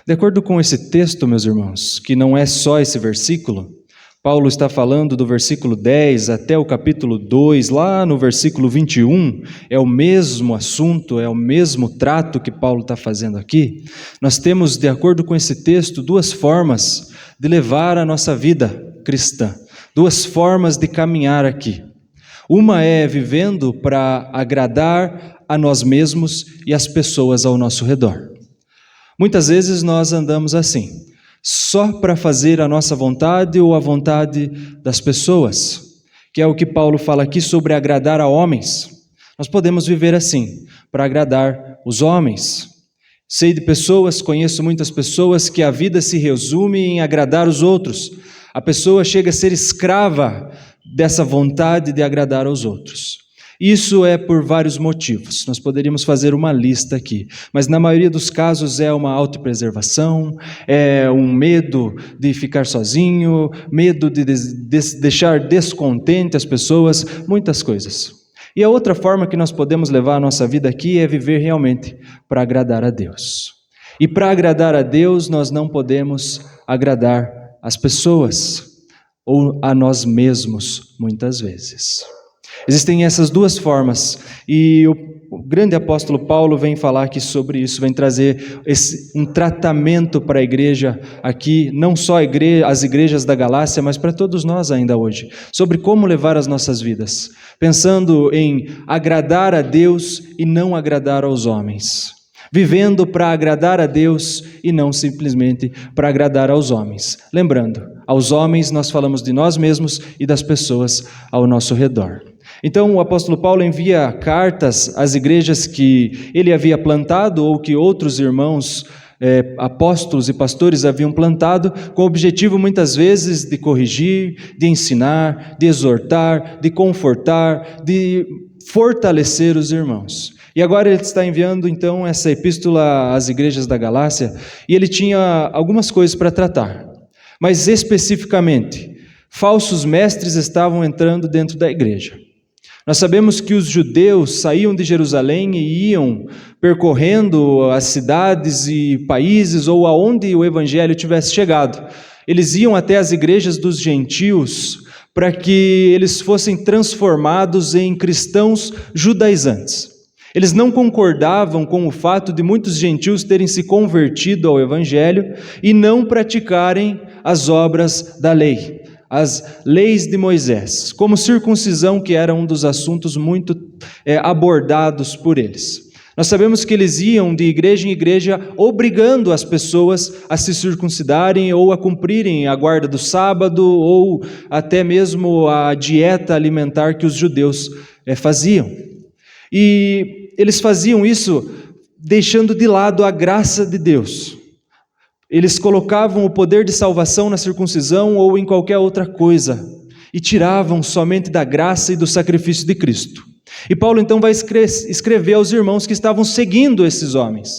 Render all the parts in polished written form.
De acordo com esse texto, meus irmãos, que não é só esse versículo, Paulo está falando do versículo 10 até o capítulo 2, lá no versículo 21, é o mesmo assunto, é o mesmo trato que Paulo está fazendo aqui. Nós temos, de acordo com esse texto, duas formas de levar a nossa vida cristã, duas formas de caminhar aqui. Uma é vivendo para agradar a nós mesmos e as pessoas ao nosso redor. Muitas vezes nós andamos assim, só para fazer a nossa vontade ou a vontade das pessoas, que é o que Paulo fala aqui sobre agradar a homens. Nós podemos viver assim, para agradar os homens. Sei de pessoas, conheço muitas pessoas que a vida se resume em agradar os outros. A pessoa chega a ser escrava dessa vontade de agradar aos outros. Isso é por vários motivos, nós poderíamos fazer uma lista aqui, mas na maioria dos casos é uma autopreservação, é um medo de ficar sozinho, medo de deixar descontente as pessoas, muitas coisas. E a outra forma que nós podemos levar a nossa vida aqui é viver realmente para agradar a Deus. E para agradar a Deus nós não podemos agradar as pessoas ou a nós mesmos muitas vezes. Existem essas duas formas, e o grande apóstolo Paulo vem falar aqui sobre isso, vem trazer um tratamento para a igreja aqui, não só as igrejas da Galácia, mas para todos nós ainda hoje, sobre como levar as nossas vidas, pensando em agradar a Deus e não agradar aos homens, vivendo para agradar a Deus e não simplesmente para agradar aos homens. Lembrando, aos homens nós falamos de nós mesmos e das pessoas ao nosso redor. Então o apóstolo Paulo envia cartas às igrejas que ele havia plantado ou que outros irmãos, apóstolos e pastores haviam plantado, com o objetivo muitas vezes de corrigir, de ensinar, de exortar, de confortar, de fortalecer os irmãos. E agora ele está enviando então essa epístola às igrejas da Galácia, e ele tinha algumas coisas para tratar, mas especificamente, falsos mestres estavam entrando dentro da igreja. Nós sabemos que os judeus saíam de Jerusalém e iam percorrendo as cidades e países ou aonde o evangelho tivesse chegado. Eles iam até as igrejas dos gentios para que eles fossem transformados em cristãos judaizantes. Eles não concordavam com o fato de muitos gentios terem se convertido ao evangelho e não praticarem as obras da lei, as leis de Moisés, como circuncisão, que era um dos assuntos muito abordados por eles. Nós sabemos que eles iam de igreja em igreja obrigando as pessoas a se circuncidarem ou a cumprirem a guarda do sábado ou até mesmo a dieta alimentar que os judeus faziam. E eles faziam isso deixando de lado a graça de Deus. Eles colocavam o poder de salvação na circuncisão ou em qualquer outra coisa e tiravam somente da graça e do sacrifício de Cristo. E Paulo então vai escrever aos irmãos que estavam seguindo esses homens,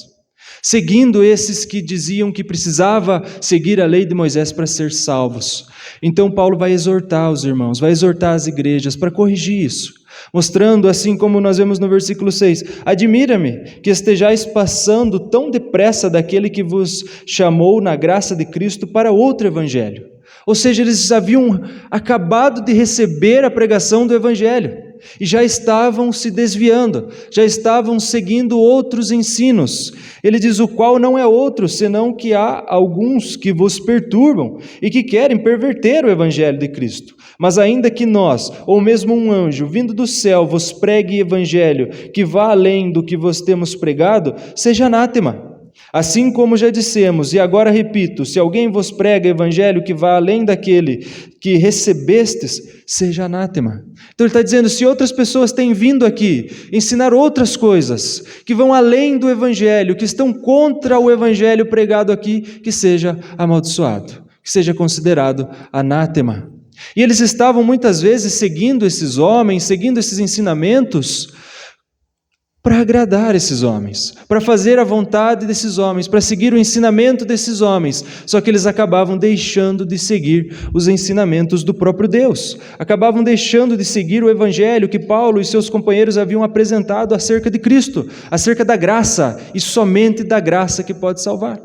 seguindo esses que diziam que precisava seguir a lei de Moisés para ser salvos. Então Paulo vai exortar os irmãos, vai exortar as igrejas para corrigir isso, mostrando, assim como nós vemos no versículo 6, admira-me que estejais passando tão depressa daquele que vos chamou na graça de Cristo para outro evangelho. Ou seja, eles haviam acabado de receber a pregação do evangelho e já estavam se desviando, já estavam seguindo outros ensinos. Ele diz, o qual não é outro, senão que há alguns que vos perturbam e que querem perverter o evangelho de Cristo. Mas ainda que nós, ou mesmo um anjo, vindo do céu, vos pregue evangelho que vá além do que vos temos pregado, seja anátema. Assim como já dissemos, e agora repito, se alguém vos prega evangelho que vá além daquele que recebestes, seja anátema. Então ele está dizendo, se outras pessoas têm vindo aqui ensinar outras coisas, que vão além do evangelho, que estão contra o evangelho pregado aqui, que seja amaldiçoado, que seja considerado anátema. E eles estavam muitas vezes seguindo esses homens, seguindo esses ensinamentos, para agradar esses homens, para fazer a vontade desses homens, para seguir o ensinamento desses homens, só que eles acabavam deixando de seguir os ensinamentos do próprio Deus, acabavam deixando de seguir o evangelho que Paulo e seus companheiros haviam apresentado acerca de Cristo, acerca da graça, e somente da graça que pode salvar.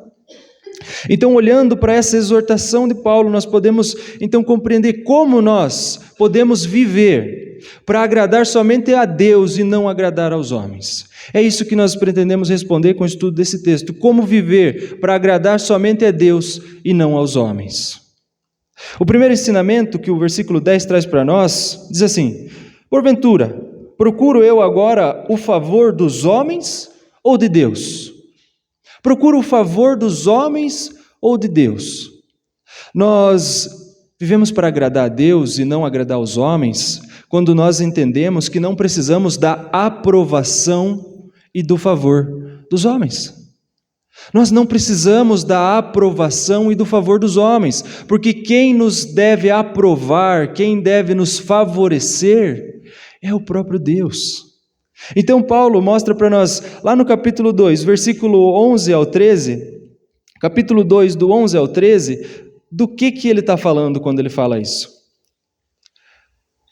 Então, olhando para essa exortação de Paulo, nós podemos então compreender como nós podemos viver para agradar somente a Deus e não agradar aos homens. É isso que nós pretendemos responder com o estudo desse texto. Como viver para agradar somente a Deus e não aos homens. O primeiro ensinamento que o versículo 10 traz para nós, diz assim: porventura, procuro eu agora o favor dos homens ou de Deus? Procuro o favor dos homens ou de Deus? Nós vivemos para agradar a Deus e não agradar aos homens quando nós entendemos que não precisamos da aprovação e do favor dos homens. Nós não precisamos da aprovação e do favor dos homens, porque quem nos deve aprovar, quem deve nos favorecer, é o próprio Deus. Então Paulo mostra para nós, lá no capítulo 2, versículo 11 ao 13, capítulo 2, do 11 ao 13, do que ele está falando quando ele fala isso.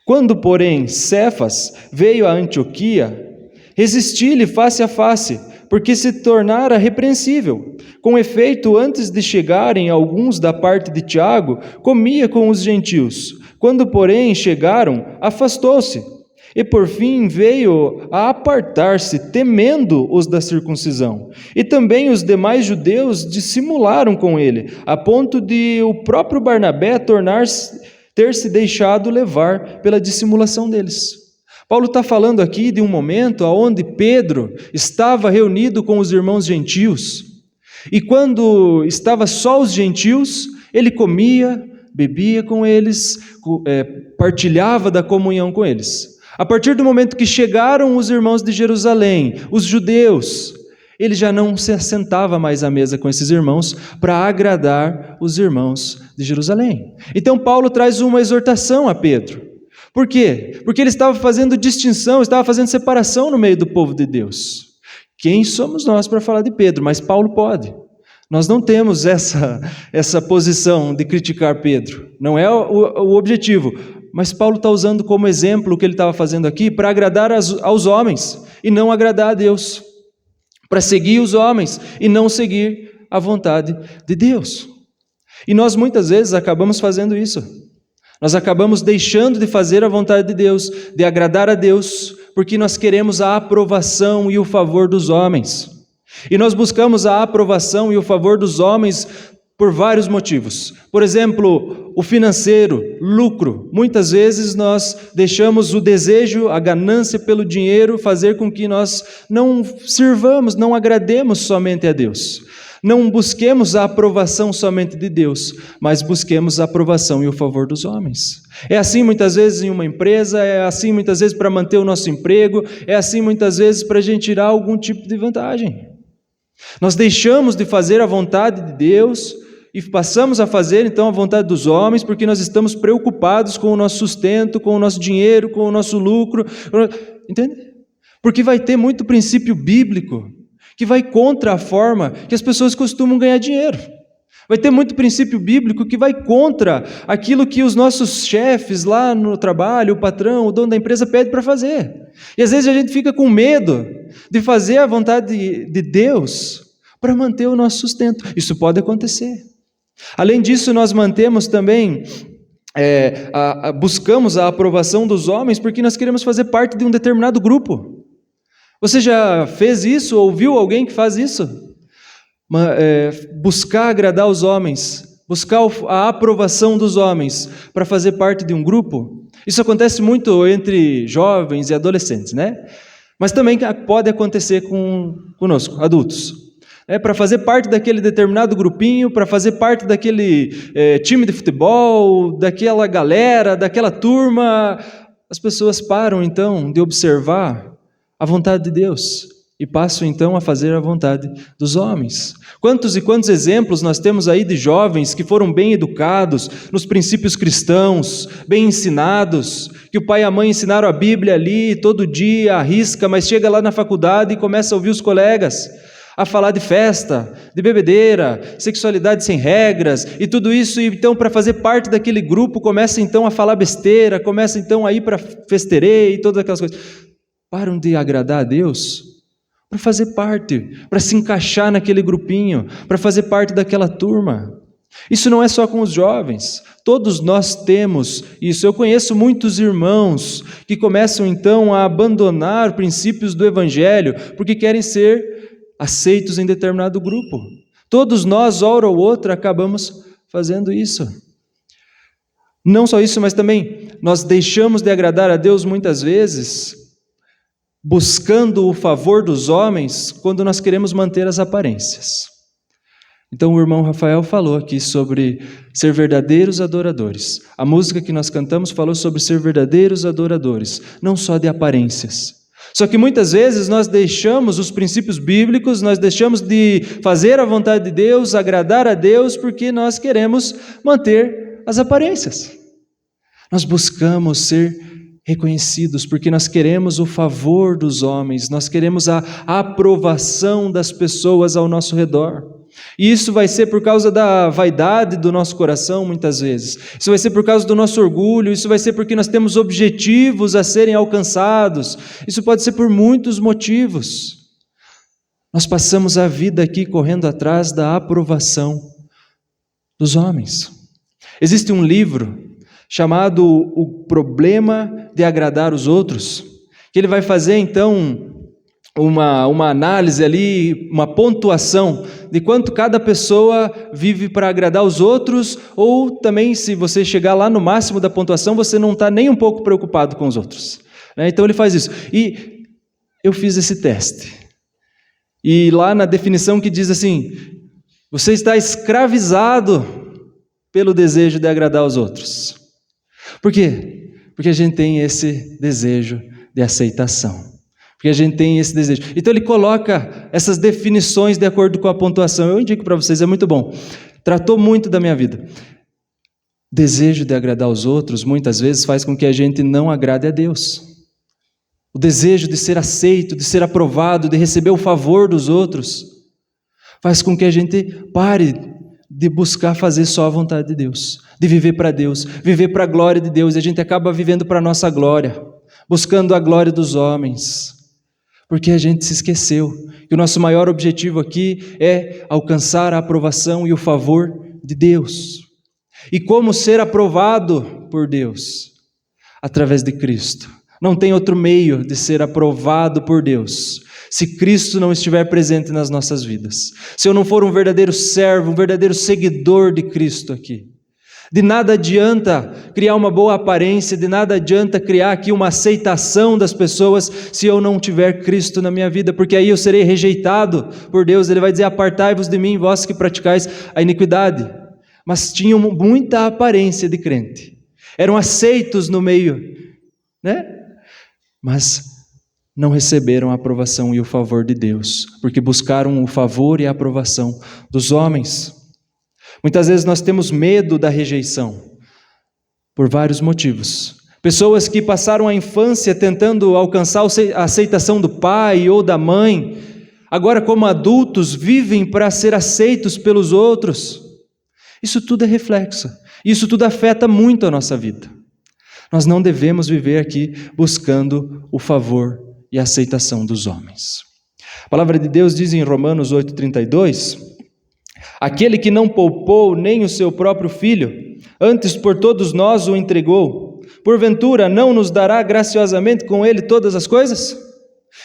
Quando, porém, Cefas veio a Antioquia, resisti-lhe face a face, porque se tornara repreensível. Com efeito, antes de chegarem alguns da parte de Tiago, comia com os gentios. Quando, porém, chegaram, afastou-se. E por fim veio a apartar-se, temendo os da circuncisão. E também os demais judeus dissimularam com ele, a ponto de o próprio Barnabé ter se deixado levar pela dissimulação deles. Paulo está falando aqui de um momento onde Pedro estava reunido com os irmãos gentios. E quando estava só os gentios, ele comia, bebia com eles, partilhava da comunhão com eles. A partir do momento que chegaram os irmãos de Jerusalém, os judeus, ele já não se assentava mais à mesa com esses irmãos para agradar os irmãos de Jerusalém. Então Paulo traz uma exortação a Pedro. Por quê? Porque ele estava fazendo distinção, estava fazendo separação no meio do povo de Deus. Quem somos nós para falar de Pedro? Mas Paulo pode. Nós não temos essa posição de criticar Pedro. Não é o objetivo. Mas Paulo está usando como exemplo o que ele estava fazendo aqui para agradar aos homens e não agradar a Deus. Para seguir os homens e não seguir a vontade de Deus. E nós muitas vezes acabamos fazendo isso. Nós acabamos deixando de fazer a vontade de Deus, de agradar a Deus, porque nós queremos a aprovação e o favor dos homens. E nós buscamos a aprovação e o favor dos homens por vários motivos. Por exemplo, o financeiro, lucro. Muitas vezes nós deixamos o desejo, a ganância pelo dinheiro fazer com que nós não sirvamos, não agrademos somente a Deus. Não busquemos a aprovação somente de Deus, mas busquemos a aprovação e o favor dos homens. É assim muitas vezes em uma empresa, é assim muitas vezes para manter o nosso emprego, é assim muitas vezes para a gente tirar algum tipo de vantagem. Nós deixamos de fazer a vontade de Deus e passamos a fazer então a vontade dos homens porque nós estamos preocupados com o nosso sustento, com o nosso dinheiro, com o nosso lucro. Entende? Porque vai ter muito princípio bíblico que vai contra a forma que as pessoas costumam ganhar dinheiro. Vai ter muito princípio bíblico que vai contra aquilo que os nossos chefes lá no trabalho, o patrão, o dono da empresa pede para fazer. E às vezes a gente fica com medo de fazer a vontade de Deus para manter o nosso sustento. Isso pode acontecer. Além disso, nós mantemos também, buscamos a aprovação dos homens porque nós queremos fazer parte de um determinado grupo. Você já fez isso? Ouviu alguém que faz isso? Buscar agradar os homens, buscar a aprovação dos homens para fazer parte de um grupo. Isso acontece muito entre jovens e adolescentes, né? Mas também pode acontecer conosco, adultos. Para fazer parte daquele determinado grupinho, para fazer parte daquele time de futebol, daquela galera, daquela turma, as pessoas param então de observar a vontade de Deus e passam então a fazer a vontade dos homens. Quantos e quantos exemplos nós temos aí de jovens que foram bem educados nos princípios cristãos, bem ensinados, que o pai e a mãe ensinaram a Bíblia ali todo dia, arrisca, mas chega lá na faculdade e começa a ouvir os colegas a falar de festa, de bebedeira, sexualidade sem regras e tudo isso, e então para fazer parte daquele grupo começa então a falar besteira, começa então a ir para festeirê e todas aquelas coisas. Param de agradar a Deus para fazer parte, para se encaixar naquele grupinho, para fazer parte daquela turma. Isso não é só com os jovens, todos nós temos isso. Eu conheço muitos irmãos que começam então a abandonar princípios do Evangelho porque querem ser aceitos em determinado grupo. Todos nós, hora ou outra, acabamos fazendo isso. Não só isso, mas também nós deixamos de agradar a Deus muitas vezes, buscando o favor dos homens, quando nós queremos manter as aparências. Então o irmão Rafael falou aqui sobre ser verdadeiros adoradores. A música que nós cantamos falou sobre ser verdadeiros adoradores, não só de aparências. Só que muitas vezes nós deixamos os princípios bíblicos, nós deixamos de fazer a vontade de Deus, agradar a Deus, porque nós queremos manter as aparências. Nós buscamos ser reconhecidos porque nós queremos o favor dos homens, nós queremos a aprovação das pessoas ao nosso redor. E isso vai ser por causa da vaidade do nosso coração, muitas vezes. Isso vai ser por causa do nosso orgulho, isso vai ser porque nós temos objetivos a serem alcançados. Isso pode ser por muitos motivos. Nós passamos a vida aqui correndo atrás da aprovação dos homens. Existe um livro chamado O Problema de Agradar os Outros, que ele vai fazer então uma análise ali, uma pontuação de quanto cada pessoa vive para agradar os outros, ou também se você chegar lá no máximo da pontuação, você não está nem um pouco preocupado com os outros. Então ele faz isso. E eu fiz esse teste. E lá na definição que diz assim, você está escravizado pelo desejo de agradar os outros. Por quê? Porque a gente tem esse desejo de aceitação. Porque a gente tem esse desejo. Então ele coloca essas definições de acordo com a pontuação. Eu indico para vocês, é muito bom. Tratou muito da minha vida. Desejo de agradar os outros, muitas vezes, faz com que a gente não agrade a Deus. O desejo de ser aceito, de ser aprovado, de receber o favor dos outros, faz com que a gente pare de buscar fazer só a vontade de Deus, de viver para Deus, viver para a glória de Deus, e a gente acaba vivendo para a nossa glória, buscando a glória dos homens. Porque a gente se esqueceu que o nosso maior objetivo aqui é alcançar a aprovação e o favor de Deus. E como ser aprovado por Deus? Através de Cristo. Não tem outro meio de ser aprovado por Deus se Cristo não estiver presente nas nossas vidas. Se eu não for um verdadeiro servo, um verdadeiro seguidor de Cristo aqui. De nada adianta criar uma boa aparência, de nada adianta criar aqui uma aceitação das pessoas se eu não tiver Cristo na minha vida, porque aí eu serei rejeitado por Deus. Ele vai dizer, apartai-vos de mim, vós que praticais a iniquidade. Mas tinham muita aparência de crente, eram aceitos no meio, né? Mas não receberam a aprovação e o favor de Deus, porque buscaram o favor e a aprovação dos homens. Muitas vezes nós temos medo da rejeição, por vários motivos. Pessoas que passaram a infância tentando alcançar a aceitação do pai ou da mãe, agora como adultos vivem para ser aceitos pelos outros. Isso tudo é reflexo, isso tudo afeta muito a nossa vida. Nós não devemos viver aqui buscando o favor e a aceitação dos homens. A palavra de Deus diz em Romanos 8,32... aquele que não poupou nem o seu próprio filho, antes por todos nós o entregou, porventura não nos dará graciosamente com ele todas as coisas?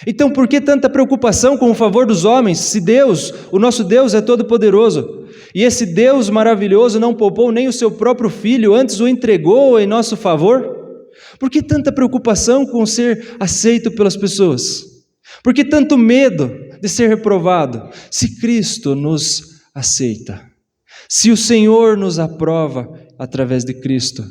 Então por que tanta preocupação com o favor dos homens, se Deus, o nosso Deus é todo-poderoso, e esse Deus maravilhoso não poupou nem o seu próprio filho, antes o entregou em nosso favor? Por que tanta preocupação com ser aceito pelas pessoas? Por que tanto medo de ser reprovado, se Cristo nos aceita? Se o Senhor nos aprova através de Cristo,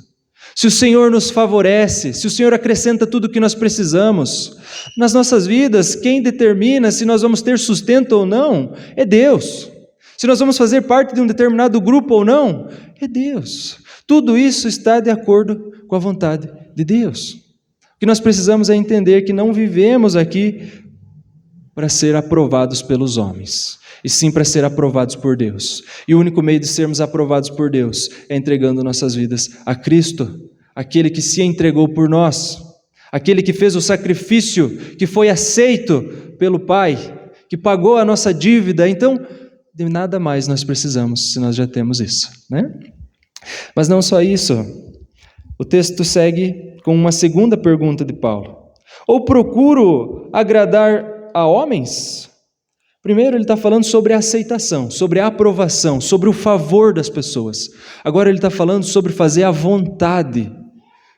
se o Senhor nos favorece, se o Senhor acrescenta tudo o que nós precisamos nas nossas vidas, quem determina se nós vamos ter sustento ou não é Deus. Se nós vamos fazer parte de um determinado grupo ou não é Deus. Tudo isso está de acordo com a vontade de Deus. O que nós precisamos é entender que não vivemos aqui para ser aprovados pelos homens, e sim para ser aprovados por Deus. E o único meio de sermos aprovados por Deus é entregando nossas vidas a Cristo, aquele que se entregou por nós, aquele que fez o sacrifício, que foi aceito pelo Pai, que pagou a nossa dívida. Então, de nada mais nós precisamos se nós já temos isso, né? Mas não só isso. O texto segue com uma segunda pergunta de Paulo. Ou procuro agradar a homens? Primeiro ele está falando sobre a aceitação, sobre a aprovação, sobre o favor das pessoas. Agora ele está falando sobre fazer a vontade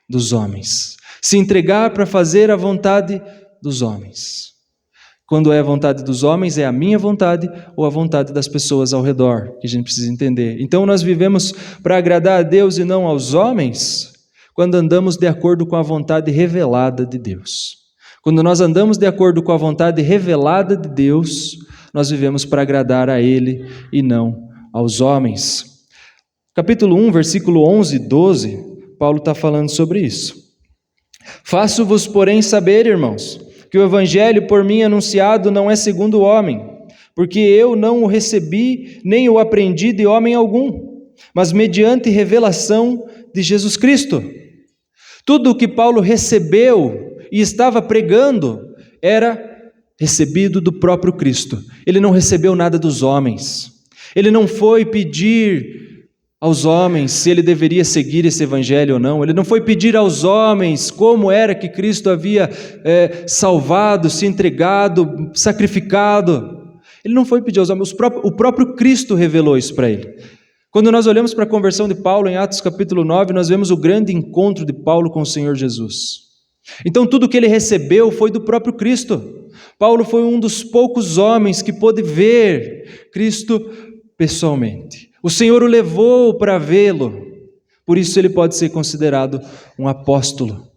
dos homens. Se entregar para fazer a vontade dos homens. Quando é a vontade dos homens, é a minha vontade ou a vontade das pessoas ao redor, que a gente precisa entender. Então nós vivemos para agradar a Deus e não aos homens, quando andamos de acordo com a vontade revelada de Deus. Quando nós andamos de acordo com a vontade revelada de Deus, nós vivemos para agradar a Ele e não aos homens. Capítulo 1, versículo 11 e 12, Paulo está falando sobre isso. Faço-vos, porém, saber, irmãos, que o evangelho por mim anunciado não é segundo o homem, porque eu não o recebi, nem o aprendi de homem algum, mas mediante revelação de Jesus Cristo. Tudo o que Paulo recebeu e estava pregando era recebido do próprio Cristo. Ele não recebeu nada dos homens. Ele não foi pedir aos homens se ele deveria seguir esse evangelho ou não. Ele não foi pedir aos homens como era que Cristo havia salvado, se entregado, sacrificado. Ele não foi pedir aos homens. O próprio Cristo revelou isso para ele. Quando nós olhamos para a conversão de Paulo em Atos capítulo 9, nós vemos o grande encontro de Paulo com o Senhor Jesus. Então tudo que ele recebeu foi do próprio Cristo. Paulo foi um dos poucos homens que pôde ver Cristo pessoalmente. O Senhor o levou para vê-lo, por isso ele pode ser considerado um apóstolo.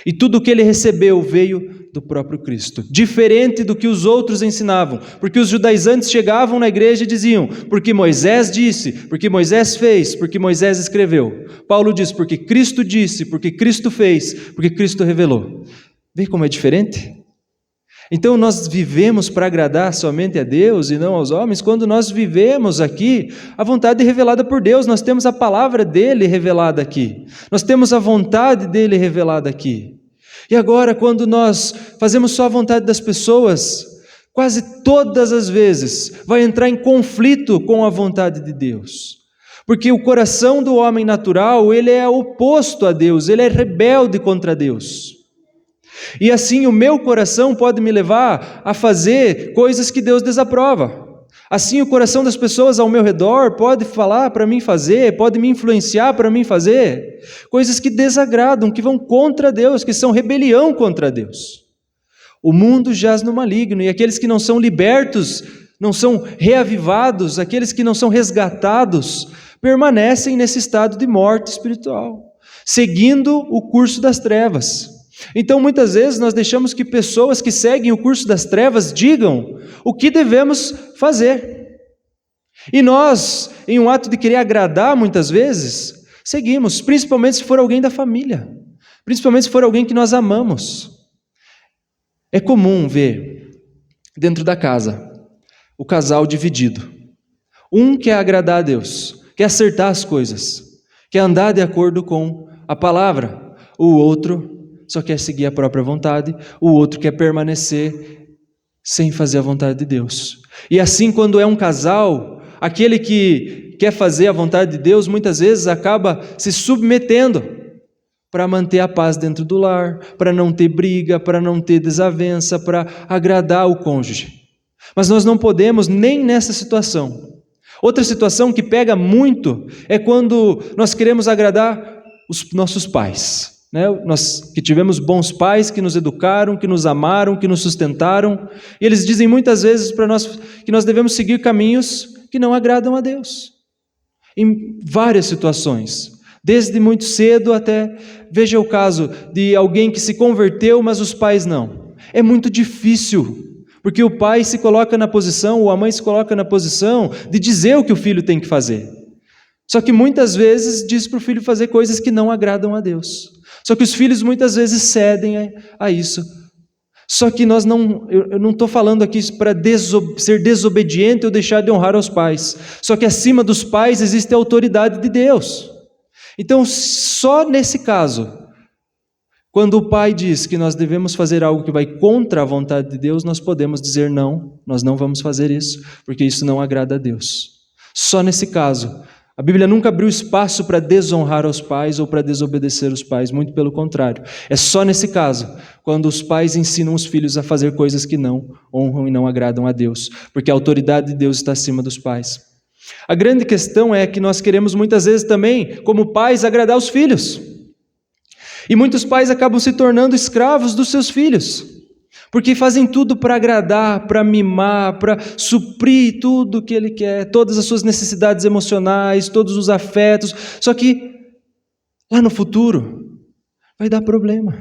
E tudo o que ele recebeu veio do próprio Cristo, diferente do que os outros ensinavam, porque os judaizantes chegavam na igreja e diziam, porque Moisés disse, porque Moisés fez, porque Moisés escreveu. Paulo diz, porque Cristo disse, porque Cristo fez, porque Cristo revelou. Vê como é diferente? Então nós vivemos para agradar somente a Deus e não aos homens, quando nós vivemos aqui a vontade revelada por Deus, nós temos a palavra dele revelada aqui, nós temos a vontade dele revelada aqui. E agora, quando nós fazemos só a vontade das pessoas, quase todas as vezes vai entrar em conflito com a vontade de Deus. Porque o coração do homem natural, ele é oposto a Deus, ele é rebelde contra Deus. E assim o meu coração pode me levar a fazer coisas que Deus desaprova. Assim o coração das pessoas ao meu redor pode falar para mim fazer, pode me influenciar para mim fazer coisas que desagradam, que vão contra Deus, que são rebelião contra Deus. O mundo jaz no maligno e aqueles que não são libertos, não são reavivados, aqueles que não são resgatados, permanecem nesse estado de morte espiritual, seguindo o curso das trevas. Então muitas vezes nós deixamos que pessoas que seguem o curso das trevas digam o que devemos fazer. E nós, em um ato de querer agradar muitas vezes, seguimos, principalmente se for alguém da família, principalmente se for alguém que nós amamos. É comum ver dentro da casa o casal dividido. Um quer agradar a Deus, quer acertar as coisas, quer andar de acordo com a palavra. O outro só quer seguir a própria vontade, o outro quer permanecer sem fazer a vontade de Deus. E assim, quando é um casal, aquele que quer fazer a vontade de Deus, muitas vezes acaba se submetendo para manter a paz dentro do lar, para não ter briga, para não ter desavença, para agradar o cônjuge. Mas nós não podemos nem nessa situação. Outra situação que pega muito é quando nós queremos agradar os nossos pais. Nós que tivemos bons pais que nos educaram, que nos amaram, que nos sustentaram, e eles dizem muitas vezes para nós que nós devemos seguir caminhos que não agradam a Deus, em várias situações, desde muito cedo até, veja o caso de alguém que se converteu, mas os pais não. É muito difícil, porque o pai se coloca na posição, ou a mãe se coloca na posição de dizer o que o filho tem que fazer. Só que muitas vezes diz para o filho fazer coisas que não agradam a Deus. Só que os filhos muitas vezes cedem a isso. Só que eu não estou falando aqui para ser desobediente ou deixar de honrar aos pais. Só que acima dos pais existe a autoridade de Deus. Então, só nesse caso, Quando o Pai diz que nós devemos fazer algo que vai contra a vontade de Deus, nós podemos dizer não, nós não vamos fazer isso, porque isso não agrada a Deus. Só nesse caso. A Bíblia nunca abriu espaço para desonrar os pais ou para desobedecer os pais, muito pelo contrário. É só nesse caso, quando os pais ensinam os filhos a fazer coisas que não honram e não agradam a Deus, porque a autoridade de Deus está acima dos pais. A grande questão é que nós queremos muitas vezes também, como pais, agradar os filhos. E muitos pais acabam se tornando escravos dos seus filhos, porque fazem tudo para agradar, para mimar, para suprir tudo o que ele quer, todas as suas necessidades emocionais, todos os afetos, só que lá no futuro vai dar problema.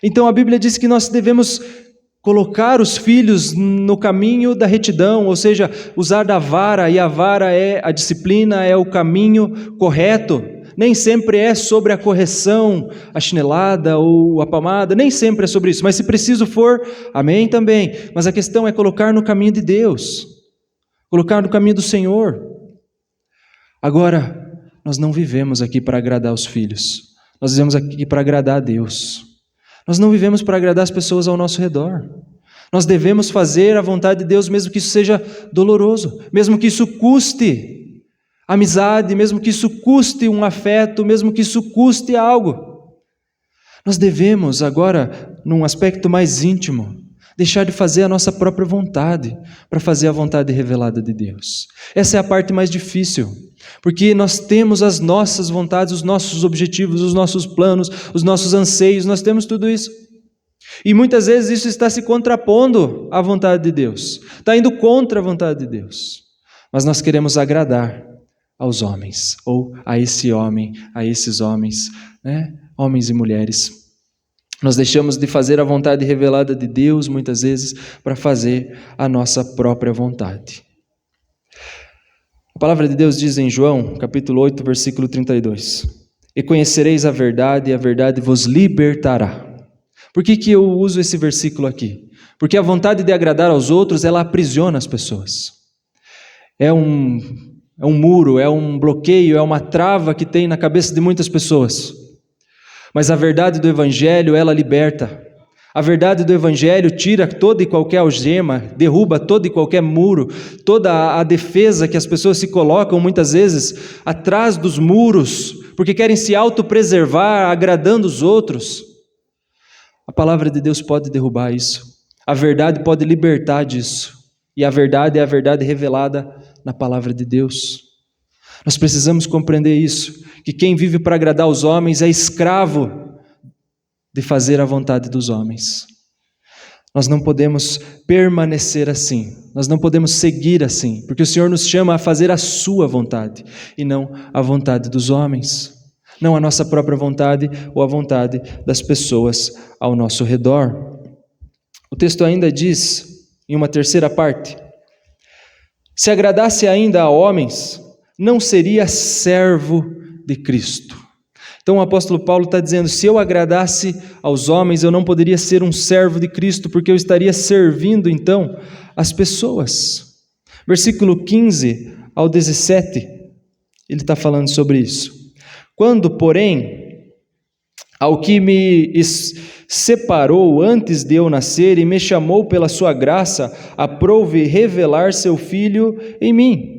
Então a Bíblia diz que nós devemos colocar os filhos no caminho da retidão, ou seja, usar da vara, e a vara é a disciplina, é o caminho correto. Nem sempre é sobre a correção, a chinelada ou a palmada, nem sempre é sobre isso, mas se preciso for, amém também. Mas a questão é colocar no caminho de Deus, colocar no caminho do Senhor. Agora, nós não vivemos aqui para agradar os filhos, nós vivemos aqui para agradar a Deus. Nós não vivemos para agradar as pessoas ao nosso redor. Nós devemos fazer a vontade de Deus, mesmo que isso seja doloroso, mesmo que isso custe amizade, mesmo que isso custe um afeto, mesmo que isso custe algo. Nós devemos agora, num aspecto mais íntimo, deixar de fazer a nossa própria vontade para fazer a vontade revelada de Deus. Essa é a parte mais difícil, porque nós temos as nossas vontades, os nossos objetivos, os nossos planos, os nossos anseios, nós temos tudo isso. E muitas vezes isso está se contrapondo à vontade de Deus, está indo contra a vontade de Deus. Mas nós queremos agradar aos homens, ou a esse homem, a esses homens, né? Homens e mulheres. Nós deixamos de fazer a vontade revelada de Deus, muitas vezes, para fazer a nossa própria vontade. A palavra de Deus diz em João, capítulo 8, versículo 32, e conhecereis a verdade, e a verdade vos libertará. Por que eu uso esse versículo aqui? Porque a vontade de agradar aos outros, ela aprisiona as pessoas. É um muro, é um bloqueio, é uma trava que tem na cabeça de muitas pessoas. Mas a verdade do Evangelho, ela liberta. A verdade do Evangelho tira toda e qualquer algema, derruba todo e qualquer muro, toda a defesa que as pessoas se colocam muitas vezes atrás dos muros, porque querem se autopreservar, agradando os outros. A palavra de Deus pode derrubar isso. A verdade pode libertar disso. E a verdade é a verdade revelada na palavra de Deus. Nós precisamos compreender isso, que quem vive para agradar os homens é escravo de fazer a vontade dos homens. Nós não podemos permanecer assim, nós não podemos seguir assim, porque o Senhor nos chama a fazer a sua vontade, e não a vontade dos homens, não a nossa própria vontade ou a vontade das pessoas ao nosso redor. O texto ainda diz, em uma terceira parte, se agradasse ainda a homens, não seria servo de Cristo. Então o apóstolo Paulo está dizendo, se eu agradasse aos homens, eu não poderia ser um servo de Cristo, porque eu estaria servindo então as pessoas. Versículo 15 ao 17, ele está falando sobre isso. Quando, porém, ao que me separou antes de eu nascer e me chamou pela sua graça, aprouve revelar seu Filho em mim,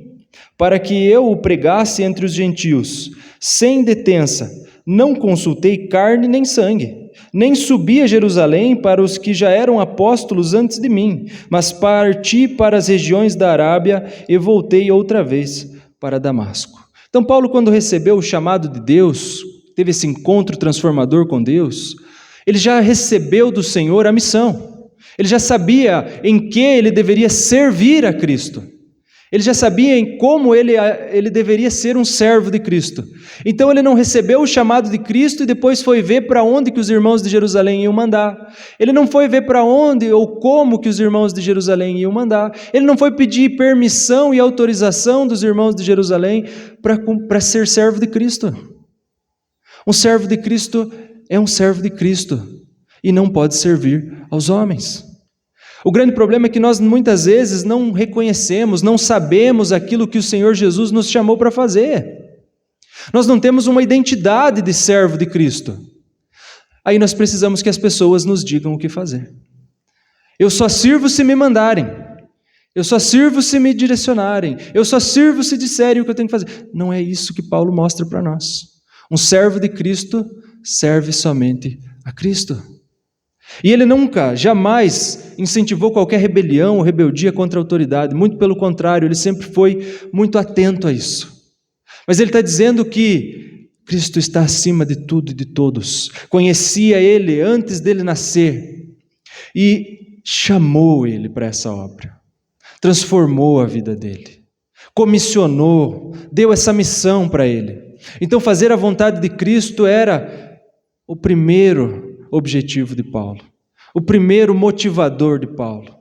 para que eu o pregasse entre os gentios, sem detença. Não consultei carne nem sangue, nem subi a Jerusalém para os que já eram apóstolos antes de mim, mas parti para as regiões da Arábia e voltei outra vez para Damasco. Então Paulo, quando recebeu o chamado de Deus, teve esse encontro transformador com Deus, ele já recebeu do Senhor a missão, ele já sabia em que ele deveria servir a Cristo, ele já sabia em como ele deveria ser um servo de Cristo. Então ele não recebeu o chamado de Cristo e depois foi ver para onde que os irmãos de Jerusalém iam mandar. Ele não foi ver para onde ou como que os irmãos de Jerusalém iam mandar. Ele não foi pedir permissão e autorização dos irmãos de Jerusalém para ser servo de Cristo. Um servo de Cristo é um servo de Cristo e não pode servir aos homens. O grande problema é que nós muitas vezes não reconhecemos, não sabemos aquilo que o Senhor Jesus nos chamou para fazer. Nós não temos uma identidade de servo de Cristo. aí nós precisamos que as pessoas nos digam o que fazer. Eu só sirvo se me mandarem. Eu só sirvo se me direcionarem. Eu só sirvo se disserem o que eu tenho que fazer. Não é isso que Paulo mostra para nós. Um servo de Cristo serve somente a Cristo. E ele nunca, jamais incentivou qualquer rebelião ou rebeldia contra a autoridade. Muito pelo contrário, ele sempre foi muito atento a isso. Mas ele está dizendo que Cristo está acima de tudo e de todos. Conhecia ele antes dele nascer e chamou ele para essa obra. Transformou a vida dele, comissionou, deu essa missão para ele. Então fazer a vontade de Cristo era o primeiro objetivo de Paulo, o primeiro motivador de Paulo.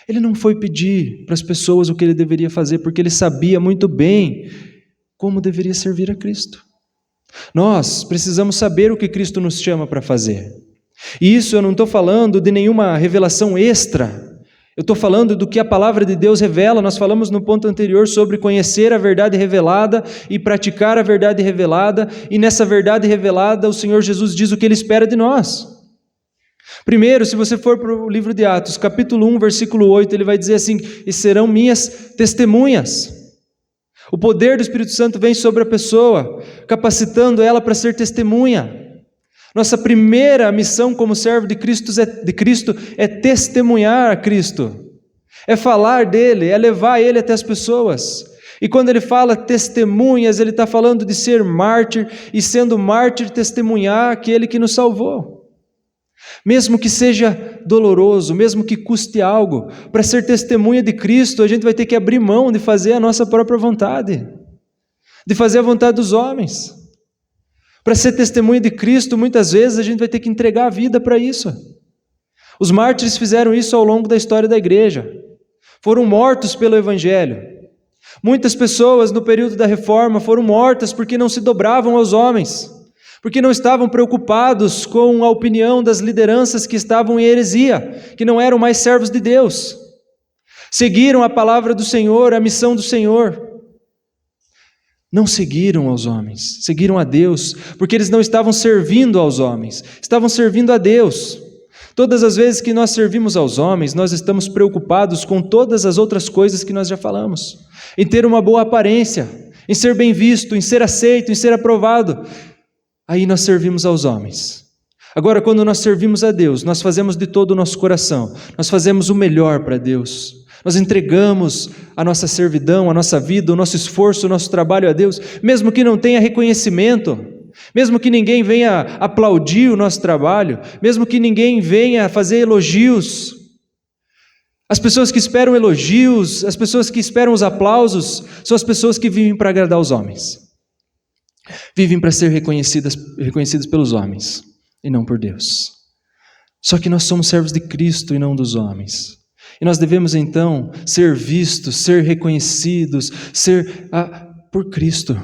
Ele não foi pedir para as pessoas o que ele deveria fazer, porque ele sabia muito bem como deveria servir a Cristo. Nós precisamos saber o que Cristo nos chama para fazer. E isso eu não estou falando de nenhuma revelação extra. Eu estou falando do que a palavra de Deus revela. Nós falamos no ponto anterior sobre conhecer a verdade revelada e praticar a verdade revelada. E nessa verdade revelada, o Senhor Jesus diz o que Ele espera de nós. Primeiro, se você for para o livro de Atos, capítulo 1, versículo 8, ele vai dizer assim: e serão minhas testemunhas. O poder do Espírito Santo vem sobre a pessoa, capacitando ela para ser testemunha. Nossa primeira missão como servo de Cristo é testemunhar a Cristo, é falar dele, é levar ele até as pessoas. E quando ele fala testemunhas, ele está falando de ser mártir, e sendo mártir, testemunhar aquele que nos salvou. Mesmo que seja doloroso, mesmo que custe algo, para ser testemunha de Cristo, a gente vai ter que abrir mão de fazer a nossa própria vontade, de fazer a vontade dos homens. Para ser testemunha de Cristo, muitas vezes a gente vai ter que entregar a vida para isso. Os mártires fizeram isso ao longo da história da igreja. Foram mortos pelo Evangelho. Muitas pessoas no período da Reforma foram mortas porque não se dobravam aos homens, porque não estavam preocupados com a opinião das lideranças que estavam em heresia, que não eram mais servos de Deus. Seguiram a palavra do Senhor, a missão do Senhor. Não seguiram aos homens, seguiram a Deus, porque eles não estavam servindo aos homens, estavam servindo a Deus. Todas as vezes que nós servimos aos homens, nós estamos preocupados com todas as outras coisas que nós já falamos, em ter uma boa aparência, em ser bem visto, em ser aceito, em ser aprovado. Aí nós servimos aos homens. Agora, quando nós servimos a Deus, nós fazemos de todo o nosso coração, nós fazemos o melhor para Deus. Nós entregamos a nossa servidão, a nossa vida, o nosso esforço, o nosso trabalho a Deus, mesmo que não tenha reconhecimento, mesmo que ninguém venha aplaudir o nosso trabalho, mesmo que ninguém venha fazer elogios. As pessoas que esperam elogios, as pessoas que esperam os aplausos, são as pessoas que vivem para agradar os homens. Vivem para ser reconhecidas pelos homens e não por Deus. Só que nós somos servos de Cristo e não dos homens. E nós devemos então ser vistos, ser reconhecidos, por Cristo.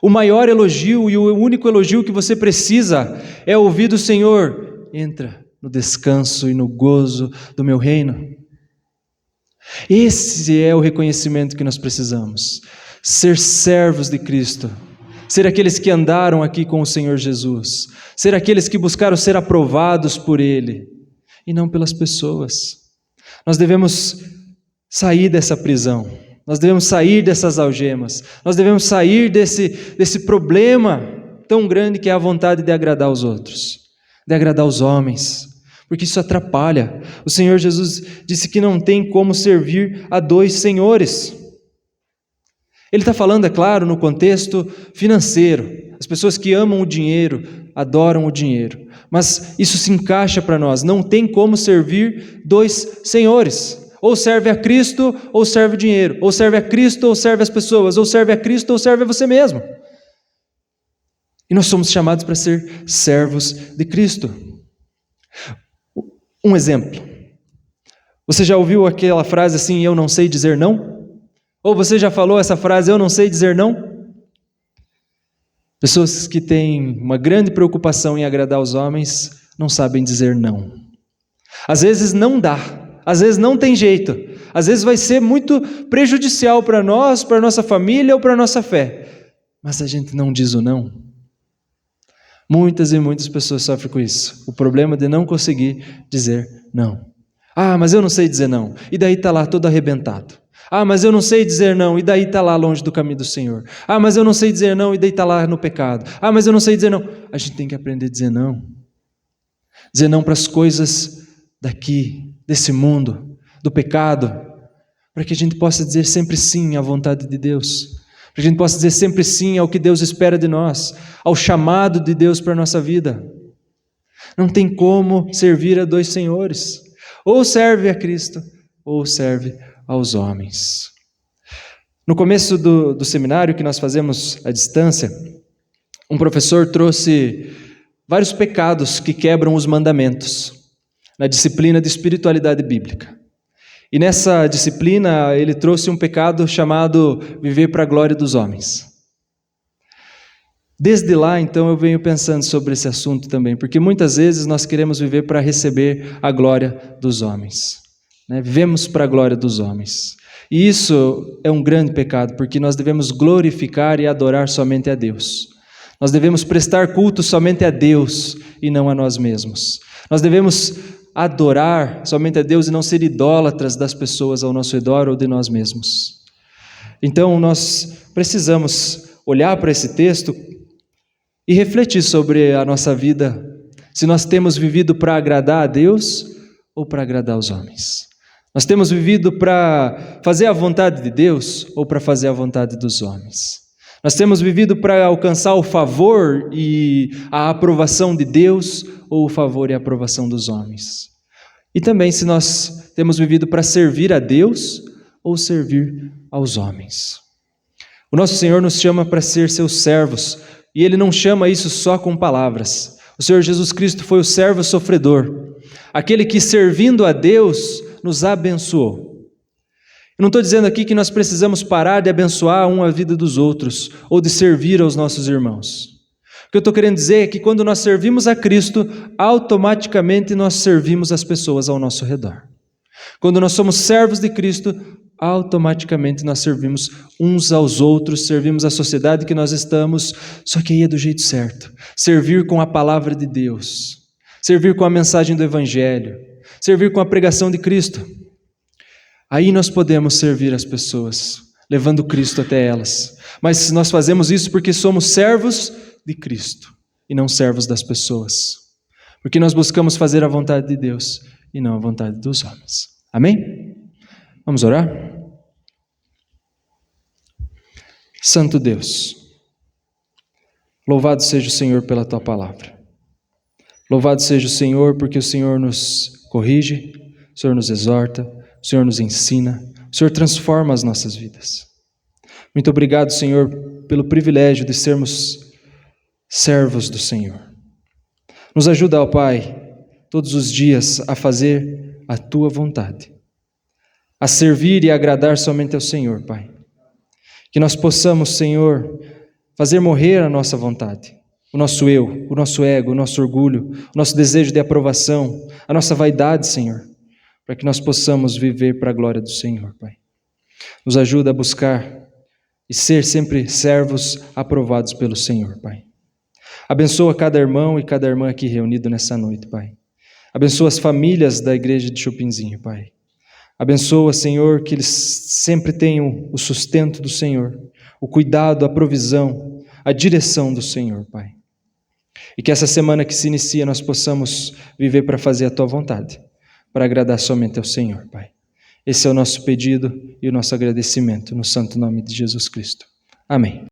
O maior elogio e o único elogio que você precisa é ouvir do Senhor: entra no descanso e no gozo do meu reino. Esse é o reconhecimento que nós precisamos. Ser servos de Cristo, ser aqueles que andaram aqui com o Senhor Jesus, ser aqueles que buscaram ser aprovados por Ele e não pelas pessoas. Nós devemos sair dessa prisão, nós devemos sair dessas algemas, nós devemos sair desse problema tão grande que é a vontade de agradar os outros, de agradar os homens, porque isso atrapalha. O Senhor Jesus disse que não tem como servir a dois senhores. Ele está falando, é claro, no contexto financeiro. As pessoas que amam o dinheiro, adoram o dinheiro. Mas isso se encaixa para nós. Não tem como servir dois senhores. Ou serve a Cristo, ou serve o dinheiro. Ou serve a Cristo, ou serve as pessoas. Ou serve a Cristo, ou serve a você mesmo. E nós somos chamados para ser servos de Cristo. Um exemplo. Você já ouviu aquela frase assim: eu não sei dizer não? Ou você já falou essa frase: eu não sei dizer não? Pessoas que têm uma grande preocupação em agradar os homens não sabem dizer não. Às vezes não dá, às vezes não tem jeito, às vezes vai ser muito prejudicial para nós, para a nossa família ou para a nossa fé, mas a gente não diz o não. Muitas e muitas pessoas sofrem com isso. O problema de não conseguir dizer não. Ah, mas eu não sei dizer não. E daí está lá todo arrebentado. Ah, mas eu não sei dizer não. E daí está lá longe do caminho do Senhor. Ah, mas eu não sei dizer não. E daí está lá no pecado. Ah, mas eu não sei dizer não. A gente tem que aprender a dizer não. Dizer não para as coisas daqui, desse mundo, do pecado, para que a gente possa dizer sempre sim à vontade de Deus. Para que a gente possa dizer sempre sim ao que Deus espera de nós, ao chamado de Deus para a nossa vida. Não tem como servir a dois senhores. Ou serve a Cristo, ou serve aos homens. No começo do seminário que nós fazemos à distância, um professor trouxe vários pecados que quebram os mandamentos, na disciplina de espiritualidade bíblica. E nessa disciplina ele trouxe um pecado chamado viver para a glória dos homens. Desde lá, então, eu venho pensando sobre esse assunto também, porque muitas vezes nós queremos viver para receber a glória dos homens, né? Vivemos para a glória dos homens. E isso é um grande pecado, porque nós devemos glorificar e adorar somente a Deus. Nós devemos prestar culto somente a Deus e não a nós mesmos. Nós devemos adorar somente a Deus e não ser idólatras das pessoas ao nosso redor ou de nós mesmos. Então nós precisamos olhar para esse texto e refletir sobre a nossa vida, se nós temos vivido para agradar a Deus ou para agradar os homens. Nós temos vivido para fazer a vontade de Deus ou para fazer a vontade dos homens. Nós temos vivido para alcançar o favor e a aprovação de Deus ou o favor e a aprovação dos homens. E também se nós temos vivido para servir a Deus ou servir aos homens. O nosso Senhor nos chama para ser seus servos, e Ele não chama isso só com palavras. O Senhor Jesus Cristo foi o servo sofredor, aquele que servindo a Deus nos abençoou. Eu não estou dizendo aqui que nós precisamos parar de abençoar a vida dos outros ou de servir aos nossos irmãos. O que eu estou querendo dizer é que quando nós servimos a Cristo, automaticamente nós servimos as pessoas ao nosso redor. Quando nós somos servos de Cristo, automaticamente nós servimos uns aos outros, servimos a sociedade que nós estamos, só que aí é do jeito certo. Servir com a palavra de Deus, servir com a mensagem do Evangelho, servir com a pregação de Cristo. Aí nós podemos servir as pessoas, levando Cristo até elas. Mas nós fazemos isso porque somos servos de Cristo e não servos das pessoas. Porque nós buscamos fazer a vontade de Deus e não a vontade dos homens. Amém? Vamos orar? Santo Deus, louvado seja o Senhor pela Tua palavra. Louvado seja o Senhor porque o Senhor nos corrige, o Senhor nos exorta, o Senhor nos ensina, o Senhor transforma as nossas vidas. Muito obrigado, Senhor, pelo privilégio de sermos servos do Senhor. Nos ajuda, ó Pai, todos os dias a fazer a Tua vontade, a servir e agradar somente ao Senhor, Pai. Que nós possamos, Senhor, fazer morrer a nossa vontade, o nosso eu, o nosso ego, o nosso orgulho, o nosso desejo de aprovação, a nossa vaidade, Senhor, para que nós possamos viver para a glória do Senhor, Pai. Nos ajuda a buscar e ser sempre servos aprovados pelo Senhor, Pai. Abençoa cada irmão e cada irmã aqui reunido nessa noite, Pai. Abençoa as famílias da igreja de Chopinzinho, Pai. Abençoa, Senhor, que eles sempre tenham o sustento do Senhor, o cuidado, a provisão, a direção do Senhor, Pai. E que essa semana que se inicia nós possamos viver para fazer a Tua vontade, para agradar somente ao Senhor, Pai. Esse é o nosso pedido e o nosso agradecimento, no santo nome de Jesus Cristo. Amém.